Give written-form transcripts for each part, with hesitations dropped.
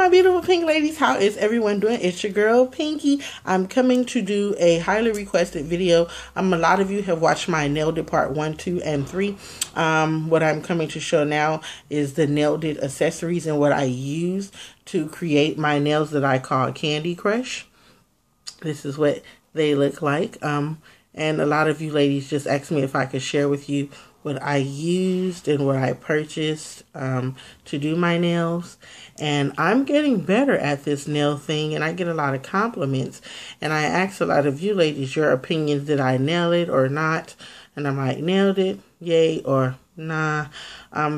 my beautiful pink ladies, how is everyone doing? It's your girl Pinky. I'm coming to do a highly requested video. A lot of you have watched my Nailed It part 1, 2, and 3. What I'm coming to show now is the Nailed It accessories and what I use to create my nails that I call Candy Crush. This is what they look like. And a lot of you ladies just asked me if I could share with you what I used and what I purchased to do my nails. And I'm getting better at this nail thing, and I get a lot of compliments. And I asked a lot of you ladies your opinions. Did I nail it or not? And I'm like, nailed it, yay or nah.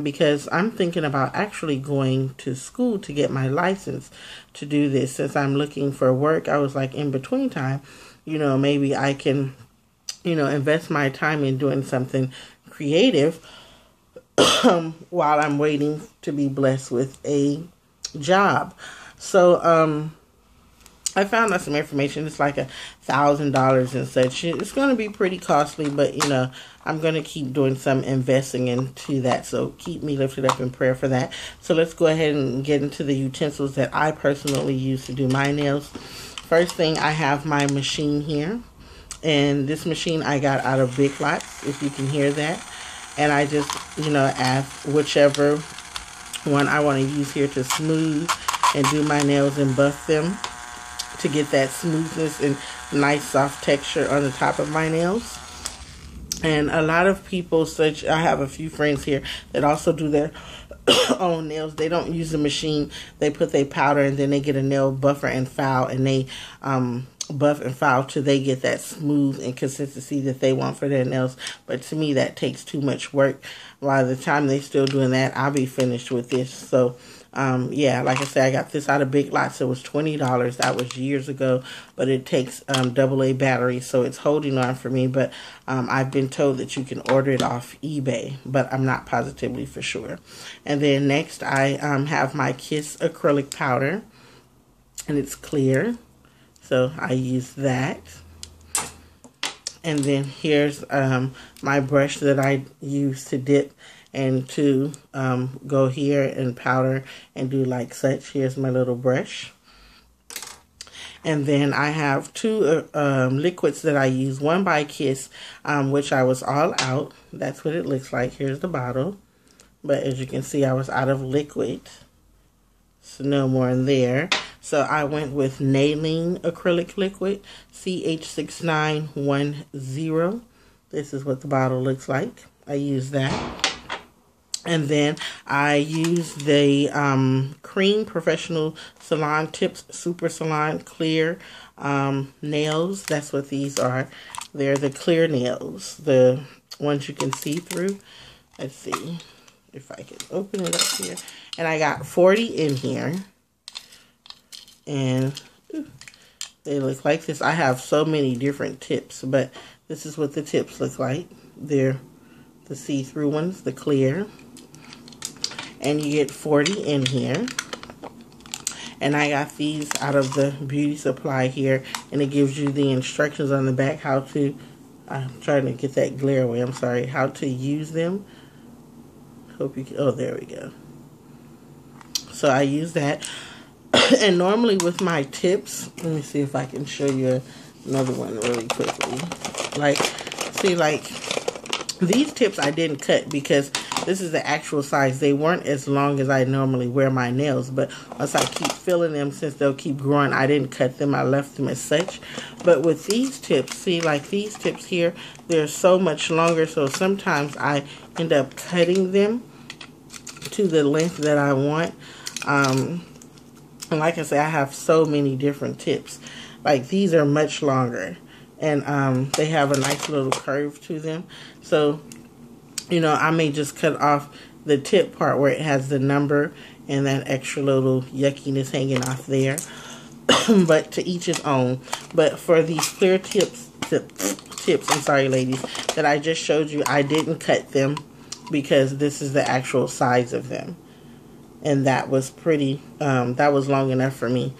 Because I'm thinking about actually going to school to get my license to do this. Since I'm looking for work, I was like, in between time, maybe I can, invest my time in doing something creative while I'm waiting to be blessed with a job. So I found out some information. It's like $1,000 and such. It's going to be pretty costly, but I'm going to keep doing some investing into that. So keep me lifted up in prayer for that. So let's go ahead and get into the utensils that I personally use to do my nails. First thing, I have my machine here. And this machine I got out of Big Lots, if you can hear that. And I just, add whichever one I want to use here to smooth and do my nails and buff them to get that smoothness and nice soft texture on the top of my nails. And a lot of people, I have a few friends here that also do their own nails. They don't use the machine. They put their powder and then they get a nail buffer and file, and they buff and file till they get that smooth and consistency that they want for their nails. But to me, that takes too much work. By the time they're still doing that, I'll be finished with this. So yeah, like I said, I got this out of Big Lots. It was $20. That was years ago, but it takes AA battery, so it's holding on for me. But I've been told that you can order it off eBay, but I'm not positively for sure. And then next, I have my Kiss acrylic powder, and it's clear. So I use that. And then here's my brush that I use to dip and to go here and powder and do like such. Here's my little brush. And then I have two liquids that I use. One by Kiss, which I was all out. That's what it looks like. Here's the bottle. But as you can see, I was out of liquid. So no more in there. So I went with Nailing acrylic liquid, CH6910. This is what the bottle looks like. I use that. And then I use the Cream Professional Salon Tips Super Salon Clear nails. That's what these are. They're the clear nails, the ones you can see through. Let's see if I can open it up here. And I got 40 in here. And they look like this. I have so many different tips, but this is what the tips look like. They're the see-through ones, the clear. And you get 40 in here. And I got these out of the beauty supply here, and it gives you the instructions on the back how to, I'm trying to get that glare away, I'm sorry, how to use them. Hope you can, oh, there we go. So I use that. And normally with my tips, let me see if I can show you another one really quickly. Like, see, like, these tips I didn't cut because this is the actual size. They weren't as long as I normally wear my nails, but once I keep filling them, since they'll keep growing, I didn't cut them. I left them as such. But with these tips, see, like these tips here, they're so much longer, so sometimes I end up cutting them to the length that I want. And like I said, I have so many different tips. Like these are much longer, and they have a nice little curve to them. So, I may just cut off the tip part where it has the number and that extra little yuckiness hanging off there. But to each his own. But for these clear tips, I'm sorry ladies, that I just showed you, I didn't cut them because this is the actual size of them. And that was pretty, that was long enough for me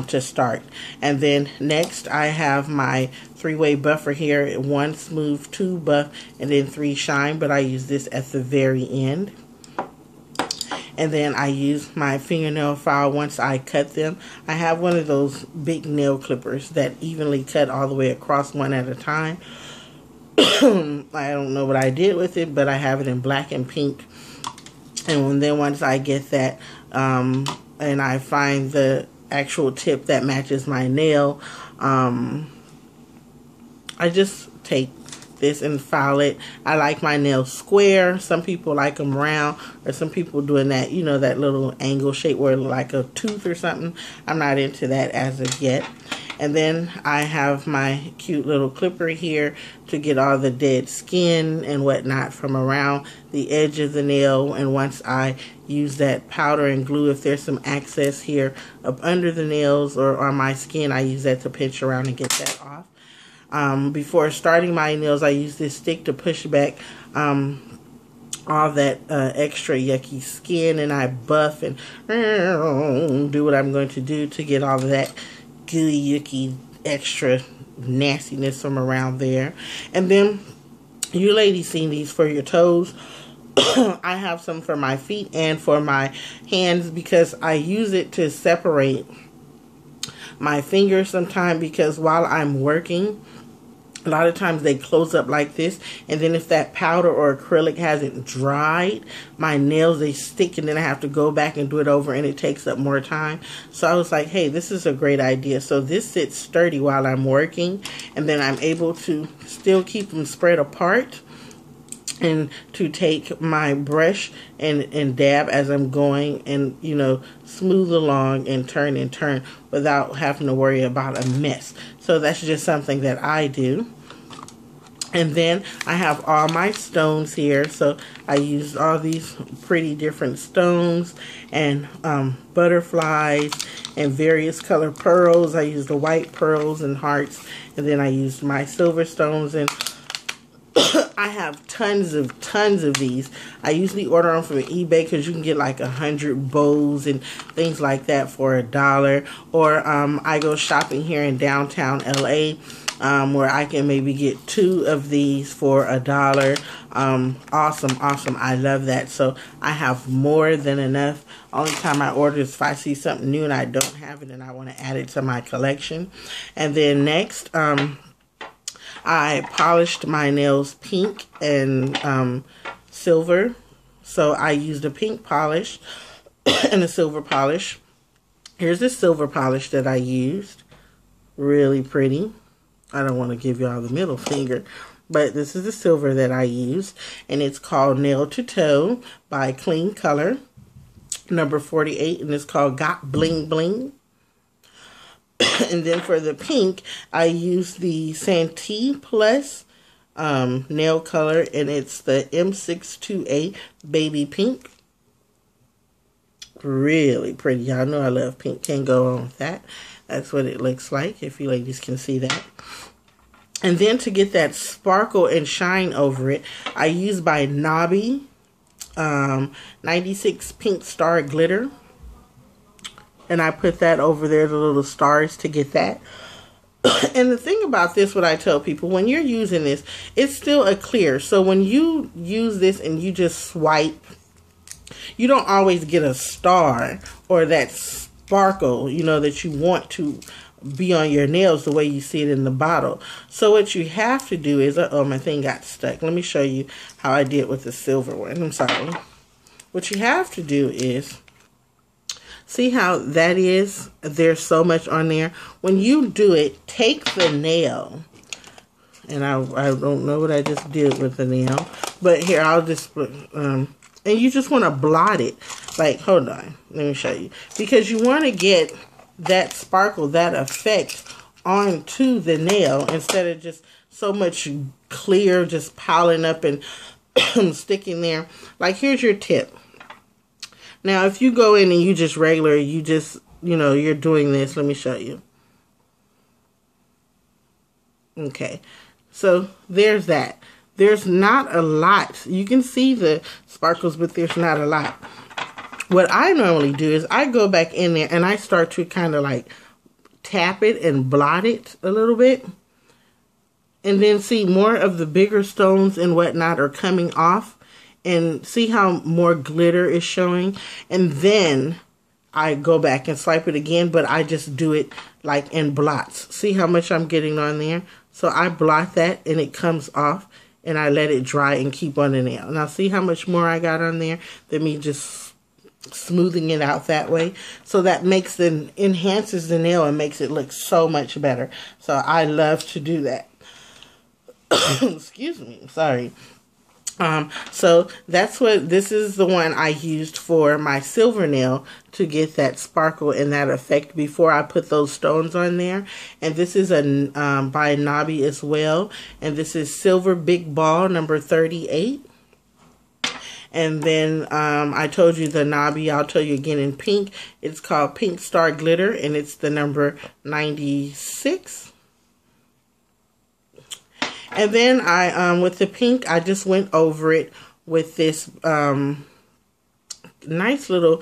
to start. And then next I have my 3-way buffer here. 1 smooth, 2 buff, and then 3 shine. But I use this at the very end. And then I use my fingernail file once I cut them. I have one of those big nail clippers that evenly cut all the way across one at a time. I don't know what I did with it, but I have it in black and pink. And then once I get that, and I find the actual tip that matches my nail, I just take this and file it. I like my nails square. Some people like them round, or some people doing that, you know, that little angle shape where it looks like a tooth or something. I'm not into that as of yet. And then I have my cute little clipper here to get all the dead skin and whatnot from around the edge of the nail. And once I use that powder and glue, if there's some excess here up under the nails or on my skin, I use that to pinch around and get that off. Before starting my nails, I use this stick to push back all that extra yucky skin, and I buff and do what I'm going to do to get all of that gooey, yucky, extra nastiness from around there. And then you ladies seen these for your toes. I have some for my feet and for my hands because I use it to separate my fingers sometimes, because while I'm working, a lot of times they close up like this, and then if that powder or acrylic hasn't dried, my nails, they stick, and then I have to go back and do it over, and it takes up more time. So I was like, hey, this is a great idea. So this sits sturdy while I'm working, and then I'm able to still keep them spread apart, and to take my brush and dab as I'm going, and, you know, smooth along and turn without having to worry about a mess. So that's just something that I do. And then I have all my stones here. So I used all these pretty different stones and butterflies and various color pearls. I used the white pearls and hearts, and then I used my silver stones, and I have tons of these. I usually order them from eBay because you can get like 100 bows and things like that for $1. Or I go shopping here in downtown LA, where I can maybe get 2 of these for $1. Awesome. I love that. So I have more than enough. Only time I order is if I see something new and I don't have it and I want to add it to my collection. And then next, I polished my nails pink and silver. So I used a pink polish and a silver polish. Here's the silver polish that I used. Really pretty. I don't want to give y'all the middle finger, but this is the silver that I used, and it's called Nail to Toe by Clean Color, number 48, and it's called Got Bling Bling. And then for the pink, I used the Santee Plus nail color, and it's the M628 Baby Pink. Really pretty. Y'all know I love pink. Can't go wrong with that. That's what it looks like, if you ladies can see that. And then to get that sparkle and shine over it, I use by Nobby 96 Pink Star Glitter. And I put that over there, the little stars, to get that. And the thing about this, what I tell people, when you're using this, it's still a clear. So when you use this and you just swipe, you don't always get a star or that sparkle, you know, that you want to be on your nails the way you see it in the bottle. So what you have to do is, oh, my thing got stuck. Let me show you how I did with the silver one. I'm sorry. What you have to do is, see how that is? There's so much on there. When you do it, take the nail. And I don't know what I just did with the nail. But here, I'll just, and you just want to blot it. Like, hold on. Let me show you. Because you want to get that sparkle, that effect onto the nail instead of just so much clear just piling up and sticking there. Like, here's your tip. Now, if you go in and you just regular, you just, you know, you're doing this. Let me show you. Okay. So, there's that. There's not a lot. You can see the sparkles, but there's not a lot. What I normally do is I go back in there and I start to kind of like tap it and blot it a little bit. And then see more of the bigger stones and whatnot are coming off. and see how more glitter is showing, and then I go back and swipe it again, but I just do it like in blots. See how much I'm getting on there? So I blot that and it comes off, and I let it dry and keep on the nail. Now see how much more I got on there than me just smoothing it out that way. So that enhances the nail and makes it look so much better. So I love to do that. Excuse me, sorry. So this is the one I used for my silver nail to get that sparkle and that effect before I put those stones on there. And this is by Nobby as well. And this is Silver Big Ball number 38. And then I told you the Nobby, I'll tell you again in pink. It's called Pink Star Glitter, and it's the number 96. And then with the pink, I just went over it with this nice little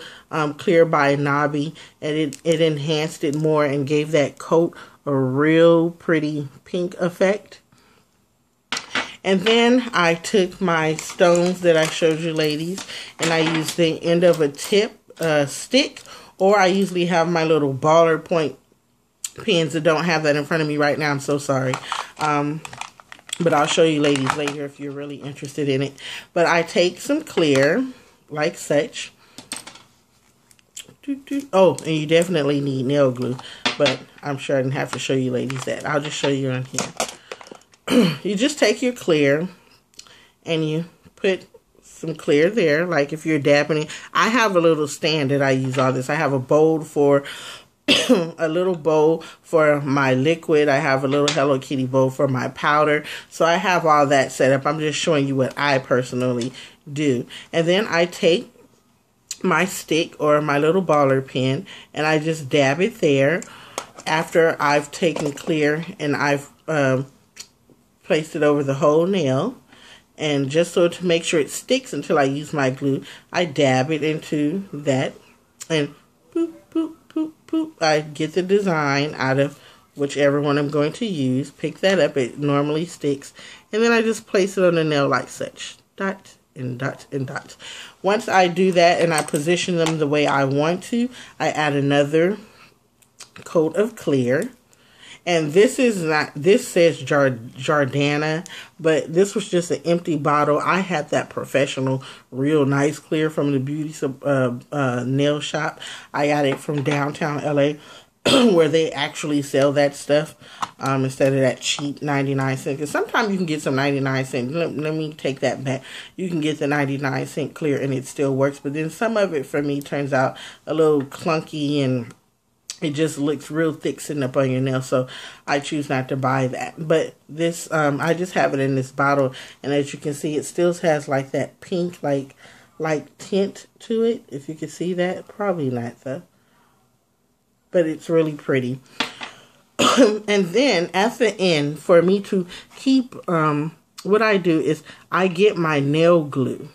clear by Nobby, and it enhanced it more and gave that coat a real pretty pink effect. And then I took my stones that I showed you, ladies, and I used the end of a stick, or I usually have my little baller point pins. I don't have that in front of me right now. I'm so sorry. But I'll show you, ladies, later if you're really interested in it. But I take some clear, like such. Oh, and you definitely need nail glue. But I'm sure I didn't have to show you, ladies, that. I'll just show you on here. You just take your clear and you put some clear there, like if you're dabbing it. I have a little stand that I use all this. I have a bowl for a little bowl for my liquid. I have a little Hello Kitty bowl for my powder. So I have all that set up. I'm just showing you what I personally do. And then I take my stick or my little baller pen and I just dab it there after I've taken clear and I've placed it over the whole nail. And just so to make sure it sticks until I use my glue, I dab it into that and boop, boop, boop, boop. I get the design out of whichever one I'm going to use. Pick that up. It normally sticks. And then I just place it on the nail like such. Dot and dot and dot. Once I do that and I position them the way I want to, I add another coat of clear. And this is not, this says Jordana, but this was just an empty bottle. I had that professional, real nice clear from the beauty nail shop. I got it from downtown LA where they actually sell that stuff instead of that cheap 99 cent. Because sometimes you can get some 99 cent. Let me take that back. You can get the 99 cent clear and it still works. But then some of it for me turns out a little clunky and it just looks real thick sitting up on your nail, so I choose not to buy that. But this, I just have it in this bottle, and as you can see, it still has like that pink, like tint to it. If you can see that, probably not though. But it's really pretty. And then at the end, for me to keep, what I do is I get my nail glue,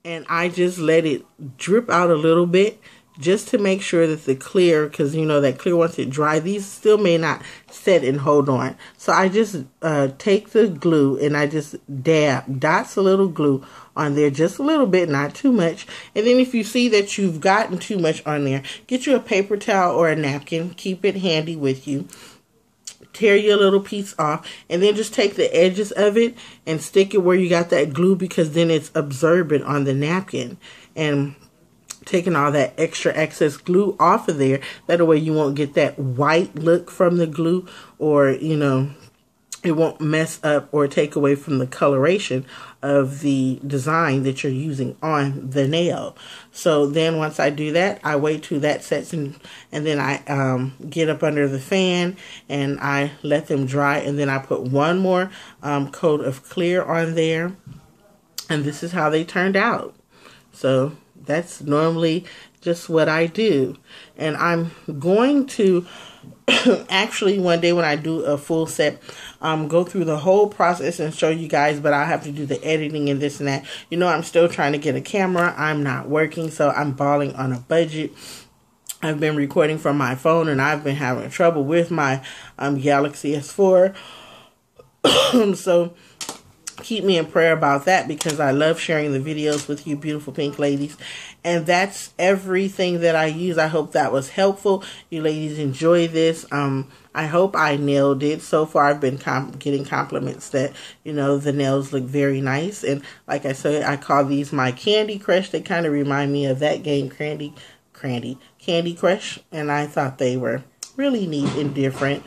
and I just let it drip out a little bit, just to make sure that the clear, because you know that clear once it dry, these still may not set and hold on. So I just take the glue and I just dab dots a little glue on there, just a little bit, not too much. And then if you see that you've gotten too much on there, get you a paper towel or a napkin, keep it handy with you. Tear your little piece off and then just take the edges of it and stick it where you got that glue, because then it's absorbent on the napkin and taking all that extra excess glue off of there. That way you won't get that white look from the glue, or you know, it won't mess up or take away from the coloration of the design that you're using on the nail. So then once I do that, I wait till that sets and then I get up under the fan and I let them dry, and then I put one more coat of clear on there, and this is how they turned out. So that's normally just what I do. And I'm going to actually one day when I do a full set, go through the whole process and show you guys, but I'll have to do the editing and this and that. You know, I'm still trying to get a camera. I'm not working, so I'm balling on a budget. I've been recording from my phone and I've been having trouble with my Galaxy S4. So keep me in prayer about that, because I love sharing the videos with you beautiful pink ladies. And that's everything that I use. I hope that was helpful. You ladies enjoy this. I hope I nailed it. So far, I've been getting compliments that, you know, the nails look very nice. And like I said, I call these my Candy Crush. They kind of remind me of that game, Candy Crush. And I thought they were really neat and different.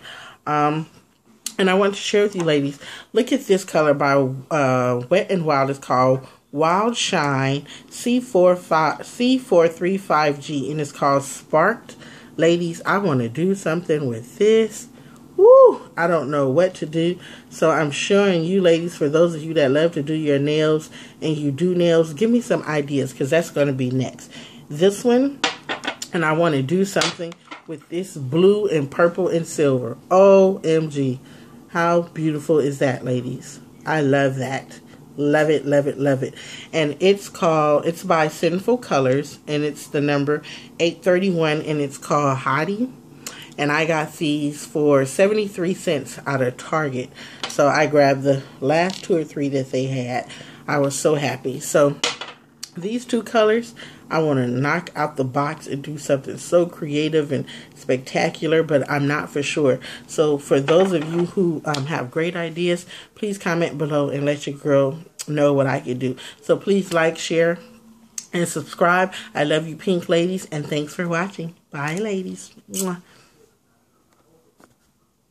And I want to share with you ladies, look at this color by Wet n Wild. It's called Wild Shine C435G, and it's called Sparked. Ladies, I want to do something with this. Woo! I don't know what to do. So I'm showing you ladies, for those of you that love to do your nails and you do nails, give me some ideas, because that's going to be next. This one, and I want to do something with this blue and purple and silver. OMG. How beautiful is that, ladies? I love that. Love it, love it, love it. And it's by Sinful Colors, and it's the number 831, and it's called Hottie. And I got these for 73 cents out of Target. So I grabbed the last 2 or 3 that they had. I was so happy. So these 2 colors, I want to knock out the box and do something so creative and spectacular, but I'm not for sure. So for those of you who have great ideas, please comment below and let your girl know what I can do. So please like, share, and subscribe. I love you pink ladies, and thanks for watching. Bye, ladies. Mwah.